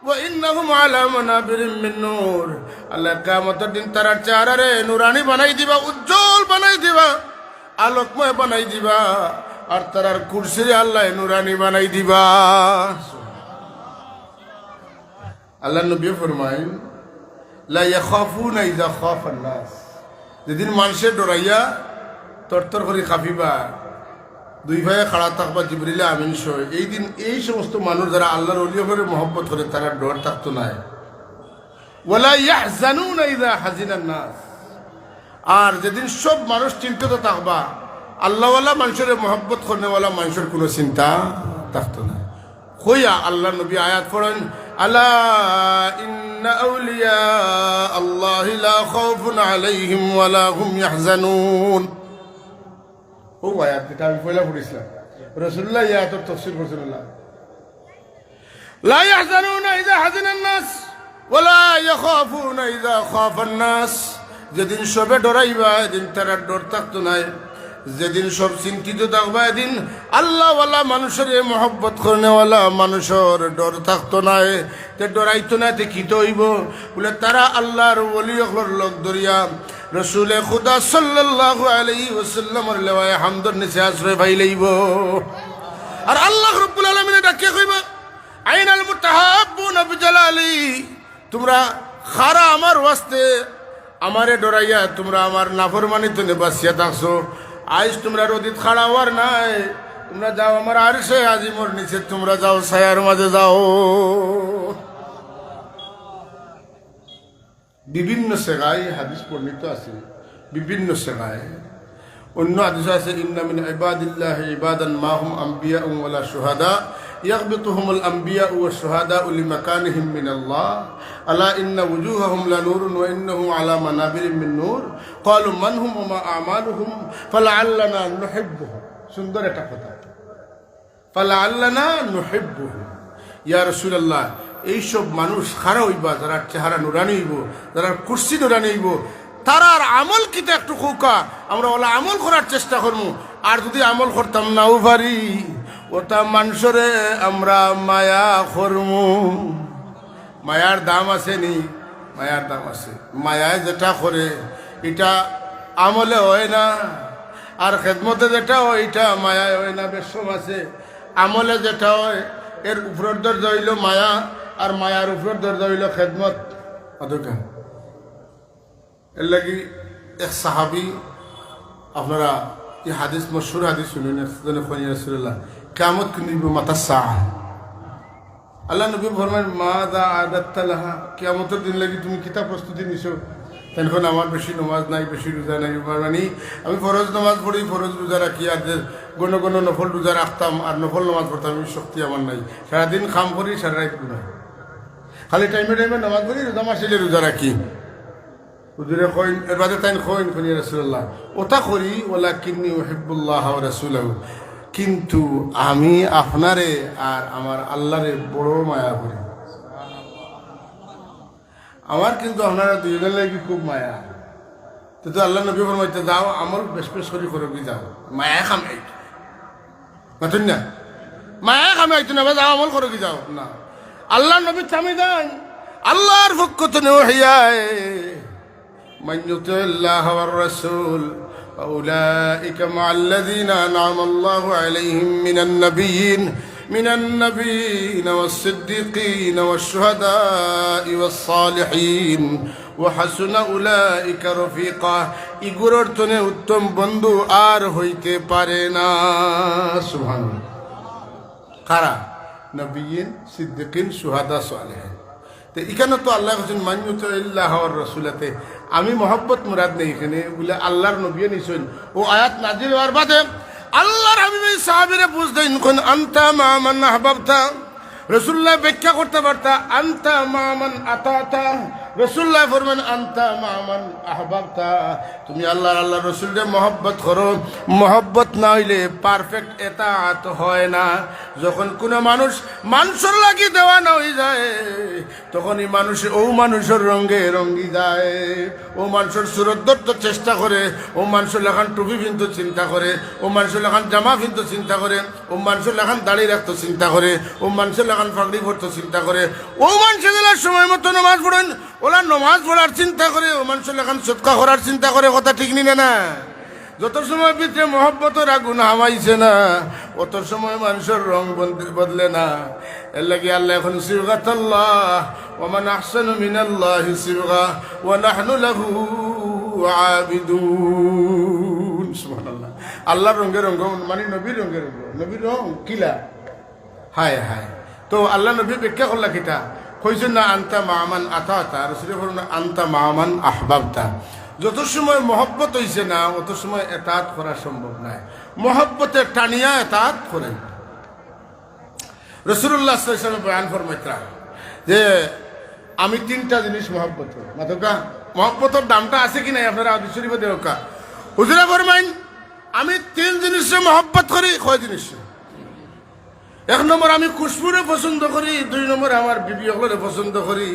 S1: ওয়া ইন্নাহুম আলা মানাবিরিম মিন নূর। আল্লাহ কিয়ামতের দিন তার চেহারারে নূরানি বানাই দিবা, উজ্জ্বল বানাই দিবা, আলোকময় বানাই দিবা, আর তার কুরসিরে আল্লাহ নূরানি বানাই দিবা। আল্লাহ নবী ফরমাইন লা ইয়াখাফুনা ইযা খাফান নাস, যেদিন মানুষে ডরাইয়া তরতর করে কাঁপিবা, দুই ভাইয়ে খাড়া থাকবা জিবরিল আমিন সহ, এই দিন এই সমস্ত মানুষ যারা আল্লাহর ওলি করে মহব্বত করে তারা ডর থাকতো নাই। ওয়ালা ইয়াহজানুনা ইযা হাজিনান নাস, আর যেদিন সব মানুষ চিন্তিত থাকবা, আল্লাহওয়ালা মানুষের মহব্বত করেওয়ালা মানুষের কোনো চিন্তা থাকতো না। হইয়া আল্লাহ নবী আয়াত পড়েন আলা ইন্না আউলিয়া আল্লাহি লা খাউফুন আলাইহিম ওয়ালা হুম ইয়াহজানুন। ও আয়াত এটা আমি পয়লা পড়িছিলাম, রাসূলুল্লাহ আয়াতের তাফসীর করছেন লা ইয়াহজানুনা ইযা হাজানান নাস ওয়ালা ইয়াখাফুনা ইযা খাফান নাস। যেদিন সবে ডরাইবা এদিন তারা ডর থাকতো নাই, যেদিন সব চিন্তিত থাকবা এদিন আল্লাহওয়ালা মানুষের মহব্বত করেওয়ালা মানুষের ডর থাকতো নাই। তে ডরাইতো না, তে কি হইব বলে তারা আল্লাহর ওলি হলোর লোক দরিয়া রসুলে খুদা সাল্লাল্লাহু আলাইহি ওয়াসাল্লামের লেওয়ায় হামদর নিচে আশ্রয় পাই লইব। আর আল্লাহ রাব্বুল আলামিন ডাকে কইবা আইনাল মুতাহাব্বুনা বিজালালি, তোমরা খারা আমার ওয়াস্তে আমারে ডরাইয়া তোমরা আমার নাফরমানিতে বাঁচিয়া থাকছো। আজ তোমরা রোদিত খাড়া হওয়ার নাই, তোমরা যাও আমার আরশে আজিমর নিচে, তোমরা যাও ছায়ার মাঝে যাও। বিভিন্ন সেগায় হাদিস বর্ণিত আছে, বিভিন্ন সেগায়। অন্য হাদিস আছে ইন্না মিন ইবাদিল্লাহি ইবাদান মা হুম আম্বিয়া ওয়ালা শুহাদা ইয়াগবিতুহুমুল আম্বিয়া ওয়া শুহাদা লিমাকানিহিম মিনাল্লাহ আলা ইন্না উজুহাহুম লানুরুন ওয়া ইন্নাহুম আলা মানাবিরিম মিন নূর ক্বালু মান হুম ওয়া মা আমালুহুম ফালাআল্লানা নুহিব্বুহুম। সুন্দর একটা কথা, ফালাআল্লানা নুহিব্বুহুম। ইয়া রাসূলুল্লাহ, এইসব মানুষ খারা হইবা যারা চেহারা নুরানি হইব, যারা কুরসি নুরানি হইব, তারার আমল কিতা একটু খোকা আমরা ওলা আমল করার চেষ্টা করবো। আর যদি আমল করতাম নাও পারি, ওটা মানুষরে আমরা মায়া করমু। মায়ার দাম আছে নি? মায়ার দাম আছে। মায়ায় যেটা করে এটা আমলে হয় না, আর খেদমতে যেটা হয় এটা মায়ায় হয় না। বেশম আছে আমলে যেটা হয় এর উপরের দরজা হইল মায়া, আর মায়ার উপরের দরজা হইল খেদমত। অতটা এর লাগি এক সাহাবি, আপনারা এই হাদিস মশহুর হাদিস শুনেন, রাসূলুল্লাহ কিয়ামত কিন্তু মাতা সাআ। আল্লাহ নবী ফরমান মা দা আদাত্তা লাহা, কিয়ামতের দিন লাগি তুমি কিতা প্রস্তুতি নিছো? তখন আমার বেশি নামাজ নাই, বেশি রোজা নাই, মানে আমি ফরজ নামাজ পড়ি, ফরজ রোজা রাখি, আর গণ গণ নফল রোজা রাখতাম আর নফল নামাজ পড়তাম, এই শক্তি আমার নাই। সারাদিন কাম করি, সারা রাত গুনাই, খালি টাইমে টাইমে নামাজ পড়ি, রোজা মাসিলে রোজা রাখি। হুজুরে কইন, এর বাদে তাই কইন কইনি রাসূলুল্লাহ ওটা করি ওয়ালাকিন্নী উহিব্বুল্লাহ ওয়া রাসূলাহু, কিন্তু আমি আপনারে আর আমার আল্লাহরে বড় মায়া করি। আমার কিন্তু আপনারা দুইজনের লাগি খুব মায়া। তো আল্লাহ নবী ফরমাইতে যাও আমল বেশ বেশ করে কি যাও, মায়া খামাই মাতুন না, মায়া খামাইতো না, যাও আমল করো কি যাও না। আল্লাহ নবী থামি দেন, আল্লাহর পক্ষ থেকে ওহিয়ায় মান ইউতিল্লাহ ওয়ার রাসূল ফাউলাইকা মা'আল্লাযীনা আন'আমা আল্লাহু আলাইহিম মিনান নাবিয়্যিন ওয়াস-সিদ্দীকিন ওয়াশ-শুহাদা'i ওয়াস-সালিহিন ওয়া হাসুনা উলাইকা রফিকা। ইগুলোর তনে উত্তম বন্ধু আর হইতে পারে না। সুবহানাল্লাহ। কারা? নবিয়িন, সিদ্দিকিন, শুহাদা, সালেহিন। তো এখানে তো আল্লাহ বলছেন মান ইউতিল্লাহ ওয়ার রাসূলাতে, আমি মহব্বত মুরাদ নেই এখানে, বলে আল্লাহর নবী নিছেন। ও আয়াত নাজিল হওয়ার বাদে আল্লাহর হাবিব সাহাবীরা বুঝতেন কোন আনতা মা মান আহবাবতা, রাসূলুল্লাহ ব্যাখ্যা করতে পারতা আনতা মা মান আতাতা, রাসূলুল্লাহ ফরমান আনতা মা মান আহবাবতা, তুমি আল্লাহর রাসূলকে মহব্বত করো। মহব্বত না হইলে পারফেক্ট এতাত হয় না। যখন কোনো মানুষের লাগি দেওয়া না হয়ে যায়, তখন এই মানুষের রঙে রঙ্গি যায়। ও মানুষের সুরত ধরতে চেষ্টা করে, ও মানুষের লেখান টুপি পিনতে চিন্তা করে, ও মানুষের লেখান জামা পিনতে চিন্তা করে, ও মানুষের লেখান দাড়ি রাখতে চিন্তা করে, ও মানুষের লেখান পাগড়ি পরতে চিন্তা করে, ও মানুষের সময় মতো নামাজ পড়েন, ওরা নামাজ পড়ার চিন্তা করে, ও মানুষের লেখান সৎকা করার চিন্তা করে। কথা ঠিক নি না? যত সময় ভিতরে মহব্বতের আগুন হামাইছে না, অত সময় মানুষের রং বদলে না। এর লাগে আল্লাহ এখন সিবগাতাল্লাহ ওয়া মান আহসানু মিনাল্লাহি সিবগা ওয়া নাহনু লাহু আবিদুন। সুবহানাল্লাহ। আল্লাহর রঙে রঙ মানে নবীর রঙে রঙ, নবীর রং কিলা হায় হায়। তো আল্লাহ নবী ব্যাখ্যা করলা কিতা কইছেন না আনতা মামান আতাতা, রাসূল বলেন আনতা মামান আহবাবতা। যত সময় মহব্বত হইছে না, অত সময় এতাত করা সম্ভব নয়। মহব্বতে টানিয়া এতাত করে। রাসূলুল্লাহ সাল্লাল্লাহু আলাইহি ওয়াসাল্লাম বয়ান ফরমাইতা যে আমি তিনটা জিনিস মহব্বত করি। মাতকা মহব্বতের দামটা আছে কি নাই আপনারা হাদিস শরীফে দেখা। হুজুরে ফরমাইন আমি তিন জিনিসে মহব্বত করি। কয় জিনিস? এক নম্বর আমি খুশবুরে পছন্দ করি, দুই নম্বর আমার বিবি হলরে পছন্দ করি,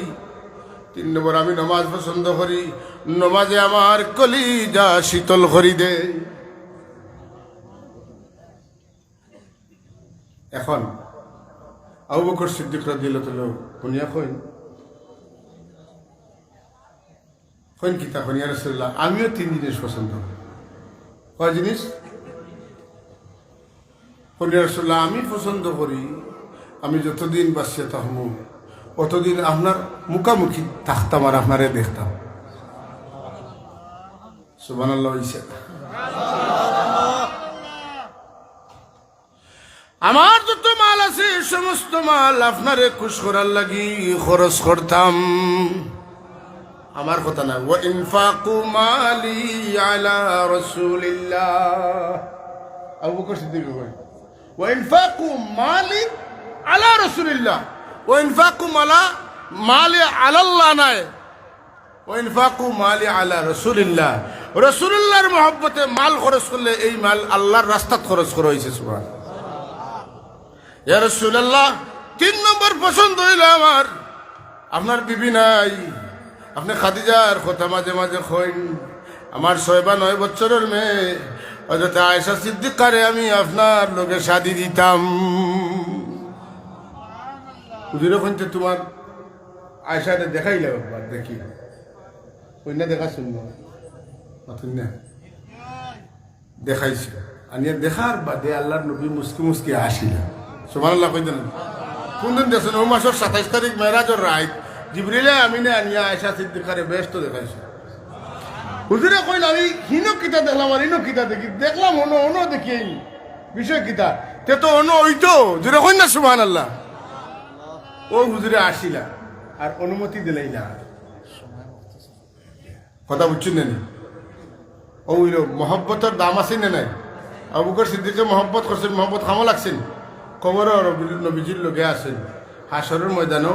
S1: তিন নম্বর আমি নামাজ পছন্দ করি। নামাজে আমার কলিজা শীতল করি দে। এখন আবু বকর সিদ্দিক রাদিয়াল্লাহু তাআলা শুনিয়া কইন কিতা কইন ইয়া রাসূলুল্লাহ আমিও তিন জিনিস পছন্দ করি। কয় জিনিস? কইন ইয়া রাসূলুল্লাহ আমি পছন্দ করি আমি যতদিন বাঁচিয়ে থাকবো অতদিন আপনার মুখামুখি থাকতাম আর আপনারে দেখতাম। সুবহানাল্লাহ। আমার যত মাল আছে সমস্ত মাল আপনারে খুশ করার লাগি খরচ করতাম। আমার কথা না, ওয়া ইনফাকু মালি আলা রাসূলিল্লাহ। আবু বকর সিদ্দিক কয় ওয়া ইনফাকু মালি আলা রাসূলিল্লাহ, ওয়া ইনফাকু মালি আলাল্লাহ নাই, ওয়া ইনফাকু মালি আলা রাসূলিল্লাহ। রাসূলুল্লাহর মহব্বতে মাল খরচ করলে এই মাল আল্লাহর রাস্তাত খরচ করা হয়েছে। সুবহানাল্লাহ। ইয়া রাসূলুল্লাহ তিন নম্বর পছন্দ হইল আমার আপনার বিবি নাই। আপনি খাদিজার কথা মাঝে মাঝে কইন। আমার 6 বা 9 বছরের মেয়ে হযরত আয়েশা সিদ্দিকারে আমি আপনার লগে শাদি দিতাম। হুজুরে কইতে তোমার আয়েশারে দেখাইলে একবার দেখি, কইনা দেখা শুনবো না দেখাইছে। আনিয়া দেখার বাদে আল্লাহর নবী মুস্কি মুস্কি হাসিলেন। সুবহানাল্লাহ কইতেন। কোনদিন দেখছেন? ও মাসের 27 তারিখ মেরাজের রাত জিবরিলে আমিনে আনিয়া আয়েশা সিদ্দিকারে বেস্ত দেখাইছে। হুজুরে কইন আমি হিনো কিতা দেখলাম আর হিনো কিতা দেখলাম অন্য দেখি বিষয় কিতা তে তো অন্য হইতো। জুড়ে কইন না সুবহানাল্লাহ। ও হুজুরে আসিলা আর অনুমতি দিলাই না। কথা বুঝছেন না? ও হইল মহব্বতের দাম আছে না নাই? আবু বকর সিদ্দিকে মহব্বত করছেন, মহব্বত খামো লাগছেন, কবরও নবীজির লগে আছেন, হাসরের ময়দানও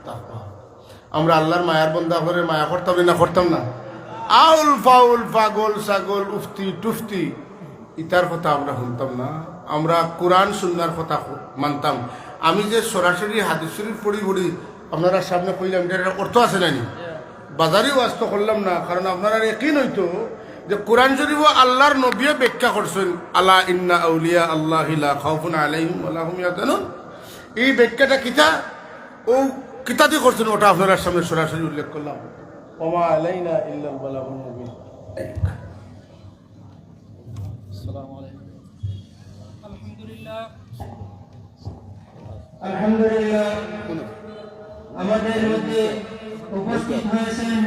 S1: তাকওয়া। আমরা আল্লাহর মায়ার বন্ধা করে মায়া করতাম না, করতাম না? আউল ফাউল পাগল ছাগল উফতি টুফতি ইতার কথা আমরা শুনতাম না, আমরা কোরআন সুন্নাহর কথা মানতাম। আমি যে সরাসরি হাদিস শরীফ পড়ি পড়ি আপনারা সামনে কইলাম, এটা অর্থ আছে নানি, বাজারি ওয়াজ তো করলাম না, কারণ আপনারা একই নইতো যে কোরআন শরীফ আল্লাহর নবীয়ে ব্যাখ্যা করছেন, আলা ইন্না আউলিয়া আল্লাহি লা খাউফুন আলাইহিম ওয়া লা হুম ইয়াহজানুন। এই ব্যাখ্যাটা কিতা ও কিতা দিয়ে করছেন, ওটা আপনার সামনে সরাসরি উল্লেখ করলাম। ওমা আলাইনা ইল্লাল বালাগুল মুবিন।
S2: আসসালামু আলাইকুম। আলহামদুলিল্লাহ,
S3: আলহামদুলিল্লাহ, আমাদের মধ্যে উপস্থিত হয়েছেন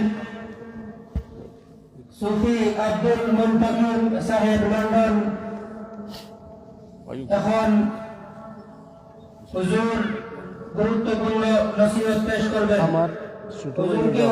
S3: সুফি আব্দুল মুনতাকির সাহেব লন্ডন। এখন হুজুর গুরুত্বপূর্ণ নসিহত পেশ করবেন। হুজুরকে